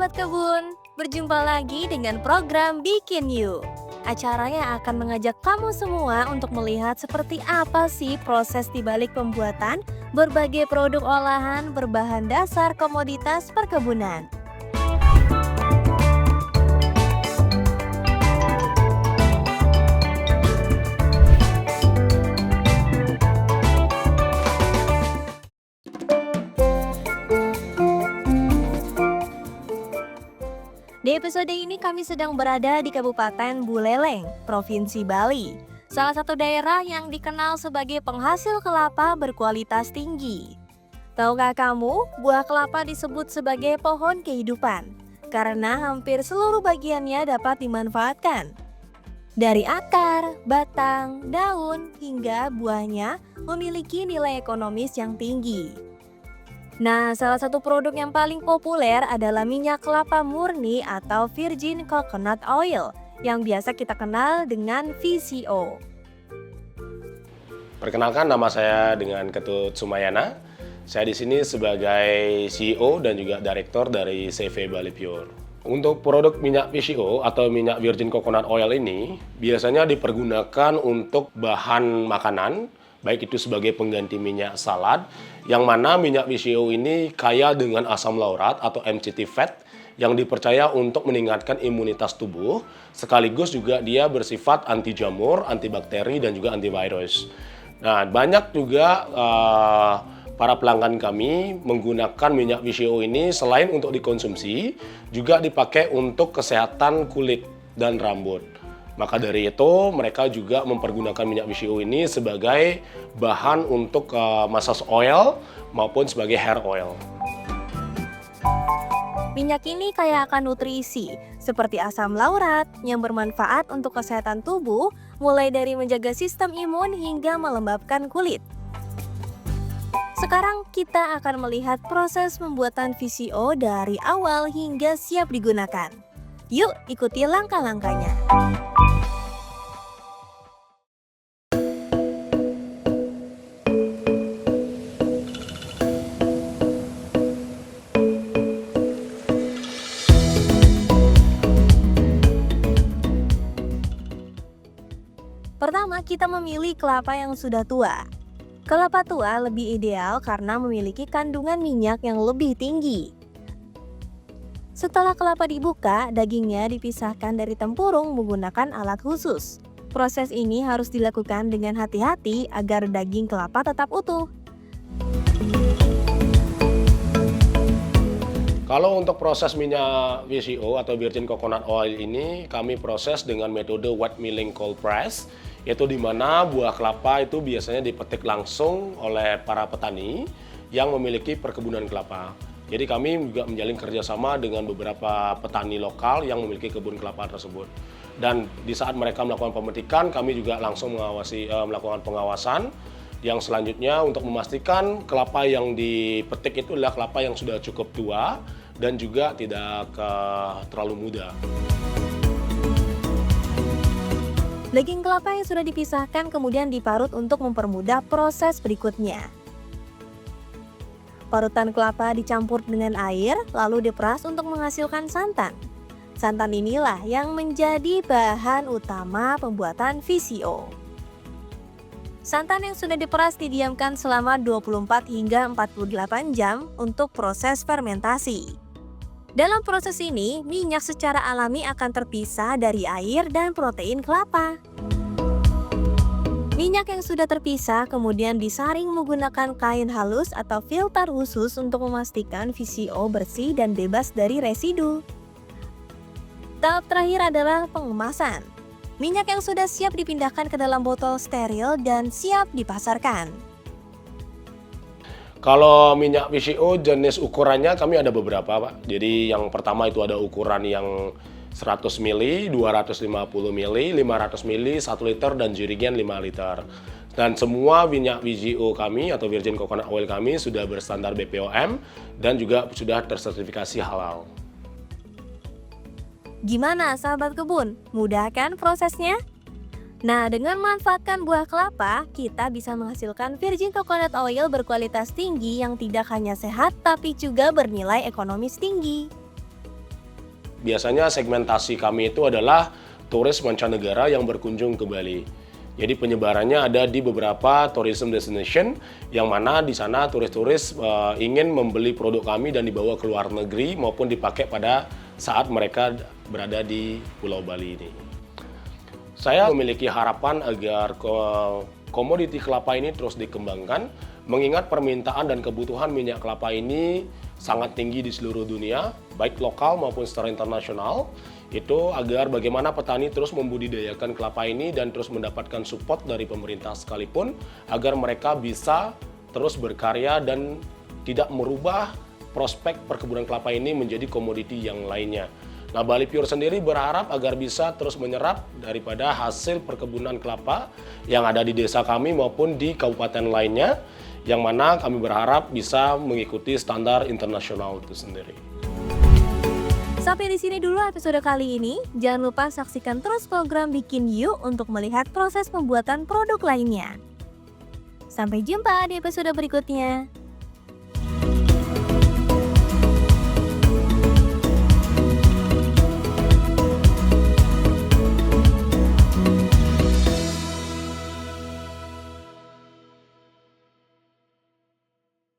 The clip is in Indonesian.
sahabat kebun, berjumpa lagi dengan program Bikin You. Acara yang akan mengajak kamu semua untuk melihat seperti apa sih proses di balik pembuatan berbagai produk olahan berbahan dasar komoditas perkebunan. Di episode ini kami sedang berada di Kabupaten Buleleng, Provinsi Bali. Salah satu daerah yang dikenal sebagai penghasil kelapa berkualitas tinggi. Tahukah kamu, buah kelapa disebut sebagai pohon kehidupan karena hampir seluruh bagiannya dapat dimanfaatkan. Dari akar, batang, daun, hingga buahnya memiliki nilai ekonomis yang tinggi. Nah, salah satu produk yang paling populer adalah minyak kelapa murni atau virgin coconut oil yang biasa kita kenal dengan VCO. Perkenalkan, nama saya dengan Ketut Sumayana. Saya di sini sebagai CEO dan juga Direktur dari CV Bali Pure. Untuk produk minyak VCO atau minyak virgin coconut oil ini biasanya dipergunakan untuk bahan makanan, baik itu sebagai pengganti minyak salad, yang mana minyak VCO ini kaya dengan asam laurat atau MCT fat yang dipercaya untuk meningkatkan imunitas tubuh, sekaligus juga dia bersifat anti jamur, antibakteri, dan juga antivirus. Nah, banyak juga para pelanggan kami menggunakan minyak VCO ini selain untuk dikonsumsi, juga dipakai untuk kesehatan kulit dan rambut. Maka dari itu mereka juga mempergunakan minyak VCO ini sebagai bahan untuk massage oil maupun sebagai hair oil. Minyak ini kaya akan nutrisi seperti asam laurat yang bermanfaat untuk kesehatan tubuh, mulai dari menjaga sistem imun hingga melembabkan kulit. Sekarang kita akan melihat proses pembuatan VCO dari awal hingga siap digunakan. Yuk ikuti langkah-langkahnya. Pertama, kita memilih kelapa yang sudah tua. Kelapa tua lebih ideal karena memiliki kandungan minyak yang lebih tinggi. Setelah kelapa dibuka, dagingnya dipisahkan dari tempurung menggunakan alat khusus. Proses ini harus dilakukan dengan hati-hati agar daging kelapa tetap utuh. Kalau untuk proses minyak VCO atau virgin coconut oil ini, kami proses dengan metode wet milling cold press, yaitu di mana buah kelapa itu biasanya dipetik langsung oleh para petani yang memiliki perkebunan kelapa. Jadi kami juga menjalin kerjasama dengan beberapa petani lokal yang memiliki kebun kelapa tersebut. Dan di saat mereka melakukan pemetikan, kami juga langsung melakukan pengawasan yang selanjutnya untuk memastikan kelapa yang dipetik itu adalah kelapa yang sudah cukup tua dan juga tidak terlalu muda. Daging kelapa yang sudah dipisahkan kemudian diparut untuk mempermudah proses berikutnya. Parutan kelapa dicampur dengan air lalu diperas untuk menghasilkan santan. Santan inilah yang menjadi bahan utama pembuatan VCO. Santan yang sudah diperas didiamkan selama 24 hingga 48 jam untuk proses fermentasi. Dalam proses ini, minyak secara alami akan terpisah dari air dan protein kelapa. Minyak yang sudah terpisah kemudian disaring menggunakan kain halus atau filter khusus untuk memastikan VCO bersih dan bebas dari residu. Tahap terakhir adalah pengemasan. Minyak yang sudah siap dipindahkan ke dalam botol steril dan siap dipasarkan. Kalau minyak VCO jenis ukurannya kami ada beberapa, Pak. Jadi yang pertama itu ada ukuran yang 100 ml, 250 ml, 500 ml, 1 liter, dan jerigen 5 liter. Dan semua minyak VCO kami atau virgin coconut oil kami sudah berstandar BPOM dan juga sudah tersertifikasi halal. Gimana sahabat kebun? Mudah kan prosesnya? Nah, dengan memanfaatkan buah kelapa, kita bisa menghasilkan virgin coconut oil berkualitas tinggi yang tidak hanya sehat tapi juga bernilai ekonomis tinggi. biasanya segmentasi kami itu adalah turis mancanegara yang berkunjung ke Bali. Jadi penyebarannya ada di beberapa tourism destination yang mana di sana turis-turis ingin membeli produk kami dan dibawa ke luar negeri maupun dipakai pada saat mereka berada di Pulau Bali ini. Saya memiliki harapan agar komoditi kelapa ini terus dikembangkan, mengingat permintaan dan kebutuhan minyak kelapa ini sangat tinggi di seluruh dunia, baik lokal maupun secara internasional. Itu agar bagaimana petani terus membudidayakan kelapa ini dan terus mendapatkan support dari pemerintah sekalipun, agar mereka bisa terus berkarya dan tidak merubah prospek perkebunan kelapa ini menjadi komoditi yang lainnya. Nah, Bali Pure sendiri berharap agar bisa terus menyerap daripada hasil perkebunan kelapa yang ada di desa kami maupun di kabupaten lainnya, yang mana kami berharap bisa mengikuti standar internasional itu sendiri. Sampai di sini dulu episode kali ini. Jangan lupa saksikan terus program Bikin Yuk untuk melihat proses pembuatan produk lainnya. Sampai jumpa di episode berikutnya.